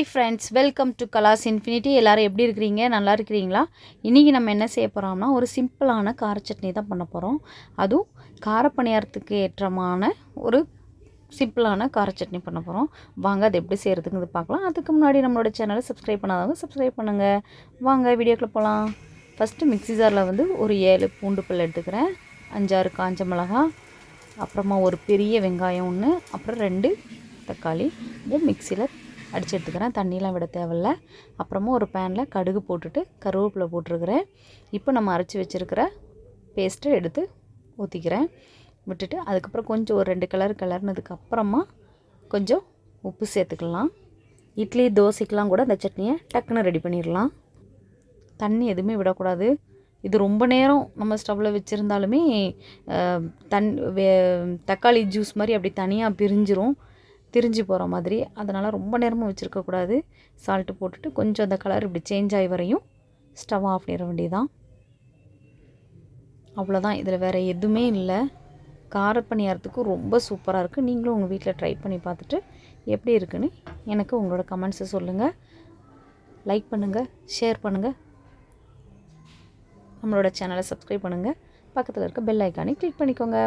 Friends, welcome to Kalas infinity. எல்லோரும் எப்படி இருக்கிறீங்க? நல்லா இருக்கிறீங்களா? இன்றைக்கி நம்ம என்ன செய்ய போகிறோம்னா, ஒரு சிம்பிளான கார சட்னி தான் பண்ண போகிறோம். அதுவும் காரப்பணியாரத்துக்கு ஏற்றமான ஒரு சிம்பிளான கார சட்னி பண்ண போகிறோம். வாங்க அது எப்படி செய்கிறதுங்கிறது பார்க்கலாம். அதுக்கு முன்னாடி நம்மளோட சேனலை சப்ஸ்கிரைப் பண்ணாதவங்க சப்ஸ்கிரைப் பண்ணுங்கள். வாங்க வீடியோக்குள்ளே போகலாம். ஃபஸ்ட்டு மிக்ஸி ஜாரில் வந்து ஒரு 7 பூண்டு பல் எடுத்துக்கிறேன், 5-6 காஞ்ச மிளகாய், அப்புறமா ஒரு பெரிய வெங்காயம் 1, அப்புறம் 2 தக்காளி இதை மிக்சியில் அடித்து எடுத்துக்கிறேன். தண்ணியெலாம் விட தேவையில்ல. அப்புறமா ஒரு பேனில் கடுகு போட்டுட்டு கருவேப்பிலை போட்டிருக்கிறேன். இப்போ நம்ம அரைச்சி வச்சுருக்கிற பேஸ்ட்டை எடுத்து ஊற்றிக்கிறேன். விட்டுட்டு அதுக்கப்புறம் கொஞ்சம் ஒரு 2 கிளறினதுக்கப்புறமா கொஞ்சம் உப்பு சேர்த்துக்கலாம். இட்லி தோசைக்கெலாம் கூட அந்த சட்னியை டக்குன்னு ரெடி பண்ணிடலாம். தண்ணி எதுவுமே விடக்கூடாது. இது ரொம்ப நேரம் நம்ம ஸ்டவ்வில் வச்சுருந்தாலுமே தக்காளி ஜூஸ் மாதிரி அப்படி தனியாக திரிஞ்சு போகிற மாதிரி. அதனால் ரொம்ப நேரமும் வச்சுருக்கக்கூடாது. சால்ட்டு போட்டுட்டு கொஞ்சம் அந்த கலர் இப்படி சேஞ்ச் ஆகி வரையும் ஸ்டவ் ஆஃப் பண்ணிட வேண்டியதான். அவ்வளோதான். இதில் வேறு எதுவுமே இல்லை. காரப்பணியாரத்துக்கு ரொம்ப சூப்பராக இருக்குது. நீங்களும் உங்கள் வீட்டில் ட்ரை பண்ணி பார்த்துட்டு எப்படி இருக்குன்னு எனக்கு உங்களோட கமெண்ட்ஸை சொல்லுங்கள். லைக் பண்ணுங்கள், ஷேர் பண்ணுங்கள், நம்மளோட சேனலை சப்ஸ்கிரைப் பண்ணுங்கள், பக்கத்தில் இருக்க பெல் ஐக்கானை கிளிக் பண்ணிக்கோங்க.